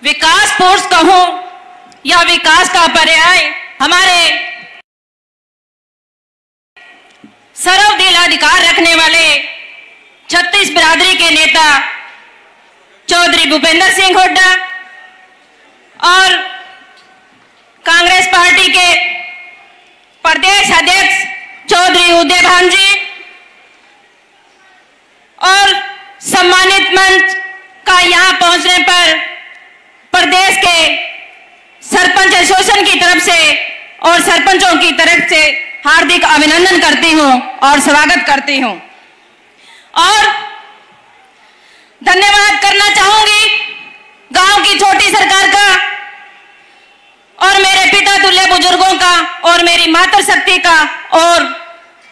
विकास force कहूं या विकास का पर्याय हमारे सर्वदिल अधिकार रखने वाले छत्तीस बिरादरी के नेता चौधरी भूपेंद्र सिंह हुड्डा और कांग्रेस पार्टी के प्रदेश अध्यक्ष चौधरी उदय भान जी और सम्मानित मंच का यहां पहुंचने पर प्रदेश के सरपंच एसोसिएशन की तरफ से और सरपंचों की तरफ से हार्दिक अभिनंदन करती हूं और स्वागत करती हूं और धन्यवाद करना चाहूंगी गांव की छोटी सरकार का और मेरे पिता तुल्य बुजुर्गों का और मेरी मातृशक्ति का और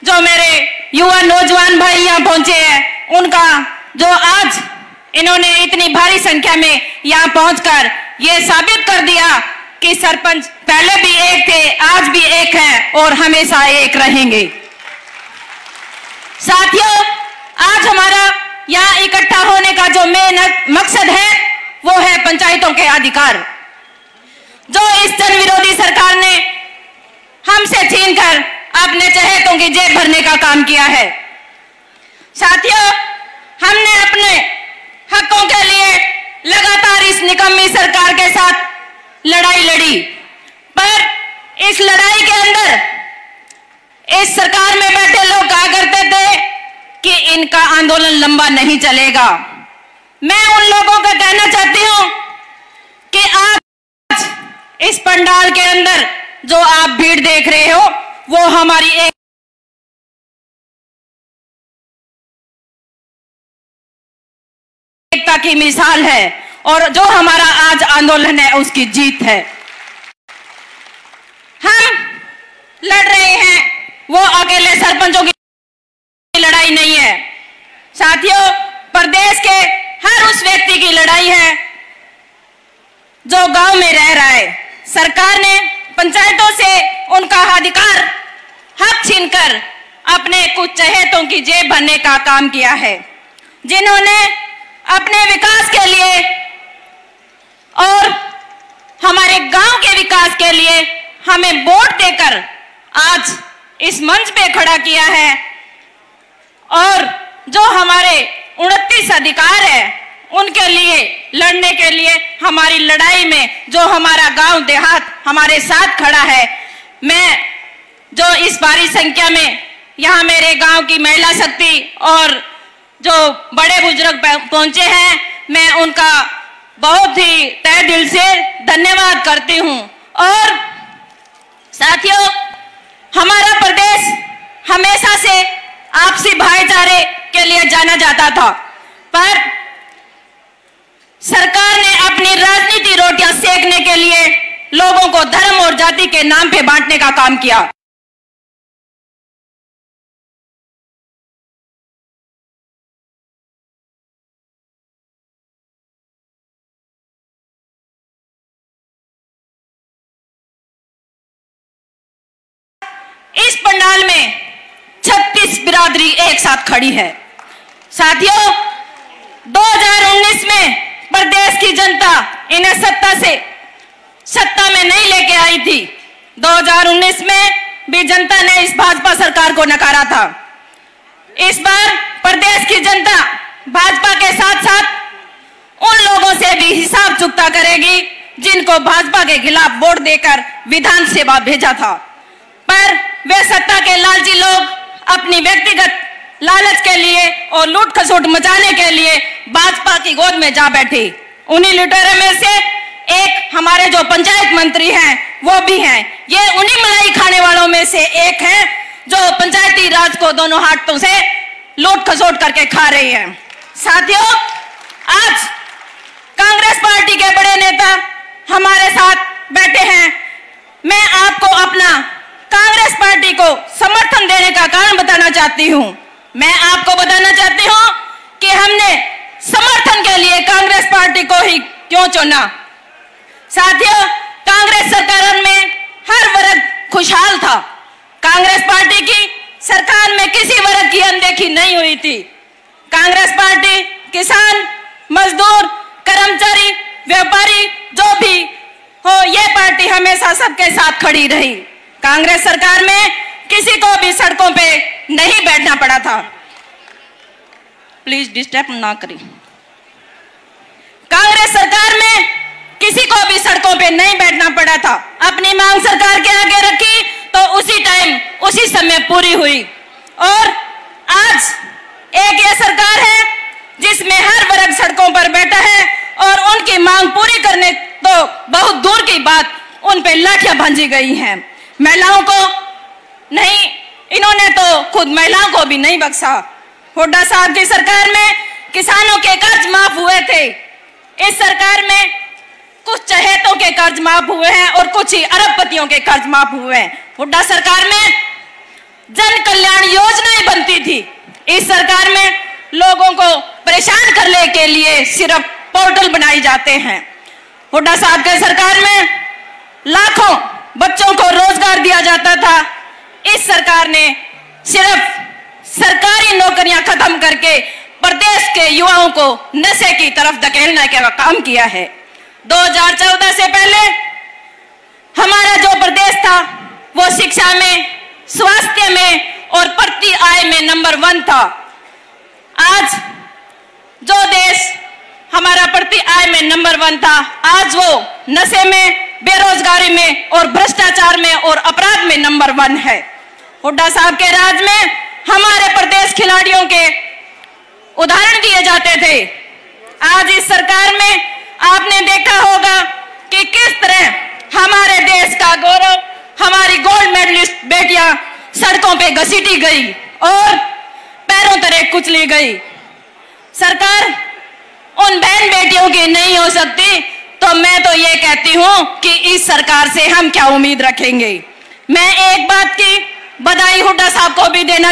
जो मेरे युवा नौजवान भाई यहां पहुंचे हैं उनका, जो आज इन्होंने इतनी भारी संख्या में यहां पहुंचकर ये साबित कर दिया कि सरपंच पहले भी एक थे, आज भी एक हैं और हमेशा एक रहेंगे। साथियों, आज हमारा यहाँ इकट्ठा होने का जो मेन मकसद है वो है पंचायतों के अधिकार, जो इस जन विरोधी सरकार ने हमसे छीनकर अपने चहेतों की जेब भरने का काम किया है। साथियों, हमने अपने हकों के लिए लगातार इस निकम्मी सरकार के साथ लड़ाई लड़ी, पर इस लड़ाई के अंदर इस सरकार में बैठे लोग कहा करते थे कि इनका आंदोलन लंबा नहीं चलेगा। मैं उन लोगों का कहना चाहती हूं कि आज इस पंडाल के अंदर जो आप भीड़ देख रहे हो वो हमारी एकता की मिसाल है और जो हमारा आज आंदोलन है उसकी जीत है। हम लड़ रहे हैं, वो अकेले सरपंचों की लड़ाई नहीं है। साथियों, प्रदेश के हर उस व्यक्ति की लड़ाई है जो गांव में रह रहा है। सरकार ने पंचायतों से उनका अधिकार हक छीनकर अपने कुछ चहेतों की जेब भरने का काम किया है, जिन्होंने अपने विकास के लिए और हमारे गांव के विकास के लिए हमें वोट देकर आज इस मंच पे खड़ा किया है और जो हमारे 29 अधिकार है उनके लिए लड़ने के लिए हमारी लड़ाई में जो हमारा गांव देहात हमारे साथ खड़ा है। मैं जो इस भारी संख्या में यहाँ मेरे गांव की महिला शक्ति और जो बड़े बुजुर्ग पहुंचे हैं, मैं उनका बहुत ही तहे दिल से धन्यवाद करती हूं। और साथियों, हमारा प्रदेश हमेशा से आपसी भाईचारे के लिए जाना जाता था, पर सरकार ने अपनी राजनीति रोटियां सेकने के लिए लोगों को धर्म और जाति के नाम पे बांटने का काम किया। इस पंडाल में 36 बिरादरी एक साथ खड़ी है। साथियों, 2019 में प्रदेश की जनता इन्हें सत्ता में नहीं लेके आई थी। 2019 में भी जनता ने इस भाजपा सरकार को नकारा था। इस बार प्रदेश की जनता भाजपा के साथ साथ उन लोगों से भी हिसाब चुकता करेगी जिनको भाजपा के खिलाफ वोट देकर विधानसभा भेजा था, पर वे सत्ता के लालची लोग अपनी व्यक्तिगत लालच के लिए और लूट खसोट मचाने के लिए भाजपा की गोद में जा बैठे। उन्हीं लुटेरों में से एक हमारे जो पंचायत मंत्री हैं वो भी हैं। ये उन्हीं मलाई खाने वालों में से एक हैं जो पंचायती राज को दोनों हाथों से लूट खसोट करके खा रही हैं। साथियों, आज कांग्रेस पार्टी के बड़े नेता हमारे साथ बैठे हैं। मैं आपको अपना कांग्रेस पार्टी को समर्थन देने का कारण बताना चाहती हूं। मैं आपको बताना चाहती हूं कि हमने समर्थन के लिए कांग्रेस पार्टी को ही क्यों चुना। साथियों, कांग्रेस सरकार में हर वर्ग खुशहाल था। कांग्रेस पार्टी की सरकार में किसी वर्ग की अनदेखी नहीं हुई थी। कांग्रेस पार्टी किसान, मजदूर, कर्मचारी, व्यापारी जो भी हो, ये पार्टी हमेशा सबके साथ खड़ी रही। कांग्रेस सरकार में किसी को भी सड़कों पे नहीं बैठना पड़ा था। प्लीज डिस्टर्ब ना करें। कांग्रेस सरकार में किसी को भी सड़कों पे नहीं बैठना पड़ा था। अपनी मांग सरकार के आगे रखी तो उसी टाइम उसी समय पूरी हुई। और आज एक ये सरकार है जिसमें हर वर्ग सड़कों पर बैठा है और उनकी मांग पूरी करने तो बहुत दूर की बात, उन पे लाठियां भांजी गई हैं। महिलाओं को नहीं, इन्होंने तो खुद महिलाओं को भी नहीं बख्शा। हुड्डा साहब की सरकार में किसानों के कर्ज माफ हुए थे। इस सरकार में कुछ चहेतों के कर्ज माफ हुए हैं और कुछ ही अरबपतियों के कर्ज माफ हुए हैं। हुड्डा सरकार में जन कल्याण योजनाएं बनती थी। इस सरकार में लोगों को परेशान करने के लिए सिर्फ पोर्टल बनाए जाते हैं। हुड्डा साहब के सरकार में लाखों बच्चों को रोजगार दिया जाता था। इस सरकार ने सिर्फ सरकारी नौकरियां खत्म करके प्रदेश के युवाओं को नशे की तरफ धकेलने का काम किया है। 2014 से पहले हमारा जो प्रदेश था वो शिक्षा में, स्वास्थ्य में और प्रति आय में नंबर 1 था। आज जो देश हमारा प्रति आय में नंबर 1 था, आज वो नशे में, बेरोजगारी में और भ्रष्टाचार में और अपराध में नंबर 1 है। हुड्डा साहब के राज में हमारे प्रदेश खिलाड़ियों के उदाहरण दिए जाते थे। आज इस सरकार में आपने देखा होगा कि किस तरह हमारे देश का गौरव, हमारी गोल्ड मेडलिस्ट बेटियां सड़कों पे घसीटी गई और पैरों तले कुचली गई। सरकार उन बहन बेटियों की नहीं हो सकती, तो मैं तो ये कहती हूं कि इस सरकार से हम क्या उम्मीद रखेंगे। मैं एक बात की बधाई हुड्डा साहब को भी देना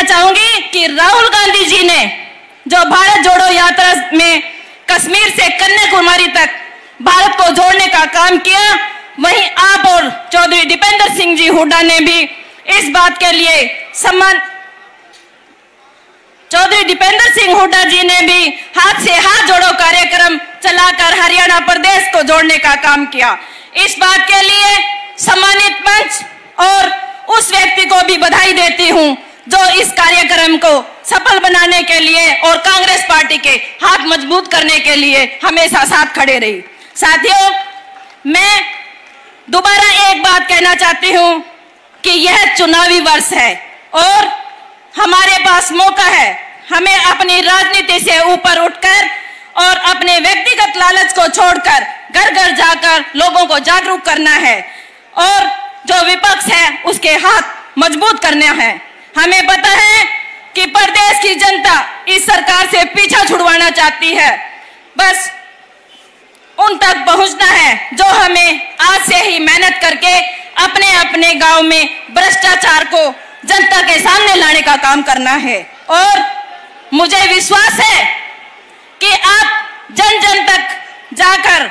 चाहूंगी कि राहुल गांधी जी ने जो भारत जोड़ो यात्रा में कश्मीर से कन्याकुमारी तक भारत को जोड़ने का काम किया, वहीं आप और चौधरी दीपेंद्र सिंह जी हुड्डा ने भी इस बात के लिए चौधरी दीपेंद्र सिंह हुड्डा जी ने भी हाथ से हाथ जोड़ो कार्यक्रम चलाकर हरियाणा प्रदेश को जोड़ने का काम किया। इस बात के लिए सम्मानित मंच और उस व्यक्ति को भी बधाई देती हूं जो इस कार्यक्रम को सफल बनाने के लिए और कांग्रेस पार्टी के हाथ मजबूत करने के लिए हमेशा साथ खड़े रही। साथियों, मैं दोबारा एक बात कहना चाहती हूं कि यह चुनावी वर्ष है और हमारे पास मौका है। हमें अपनी राजनीति से ऊपर उठकर और अपने व्यक्तिगत लालच को छोड़कर घर घर जाकर लोगों को जागरूक करना है और जो विपक्ष है उसके हाथ मजबूत करना है। हमें पता है कि प्रदेश की जनता इस सरकार से पीछा छुड़वाना चाहती है। बस उन तक पहुंचना है जो हमें आज से ही मेहनत करके अपने अपने गांव में भ्रष्टाचार को जनता के सामने लाने का काम करना है। और मुझे विश्वास है कि आप जन जन तक जाकर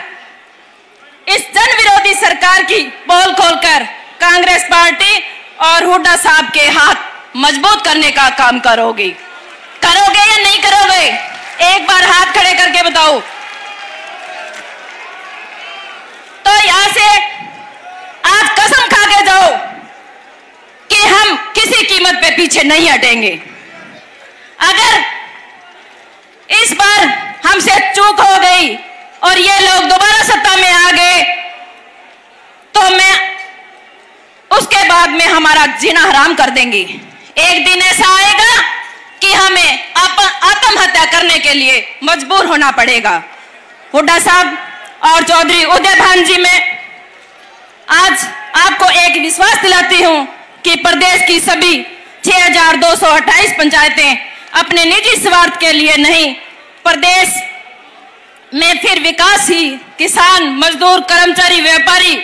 इस जन विरोधी सरकार की पोल खोलकर कांग्रेस पार्टी और हुड्डा साहब के हाथ मजबूत करने का काम करोगे या नहीं करोगे? एक बार हाथ खड़े करके बताओ। तो यहां से आज कसम खा के जाओ कि हम किसी कीमत पे पीछे नहीं हटेंगे। अगर इस बार हमसे चूक हो गई और ये लोग दोबारा सत्ता में आ गए तो मैं उसके बाद में हमारा जीना हराम कर देंगे। एक दिन ऐसा आएगा कि हमें आत्महत्या करने के लिए मजबूर होना पड़ेगा। हुड्डा साहब और चौधरी उदय भान जी, मैं आज आपको एक विश्वास दिलाती हूं कि प्रदेश की सभी 6228 पंचायतें अपने निजी स्वार्थ के लिए नहीं, प्रदेश में फिर विकास ही, किसान, मजदूर, कर्मचारी, व्यापारी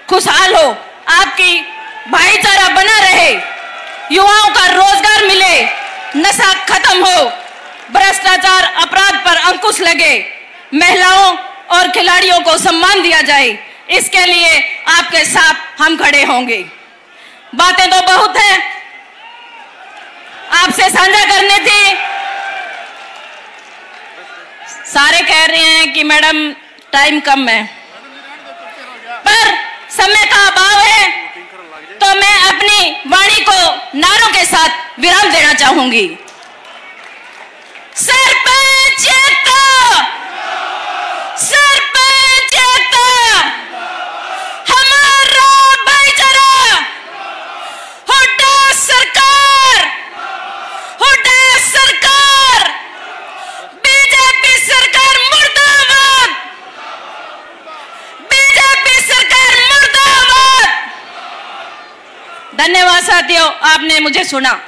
खुशहाल हो, आपकी भाईचारा बना रहे, युवाओं का रोजगार मिले, नशा खत्म हो, भ्रष्टाचार अपराध पर अंकुश लगे, महिलाओं और खिलाड़ियों को सम्मान दिया जाए, इसके लिए आपके साथ हम खड़े होंगे। बातें तो बहुत हैं, आपसे साझा करनी थी। सारे कह रहे हैं कि मैडम टाइम कम है, पर समय का अभाव है, तो मैं अपनी वाणी को नारों के साथ विराम देना चाहूंगी। सरपंच एकता, सरपंच एकता, हमारा भाईचारा, हुड्डा सरकार, हुड्डा सरकार, बीजेपी सरकार मुर्दाबाद, बीजेपी सरकार मुर्दाबाद। धन्यवाद साथियों, आपने मुझे सुना।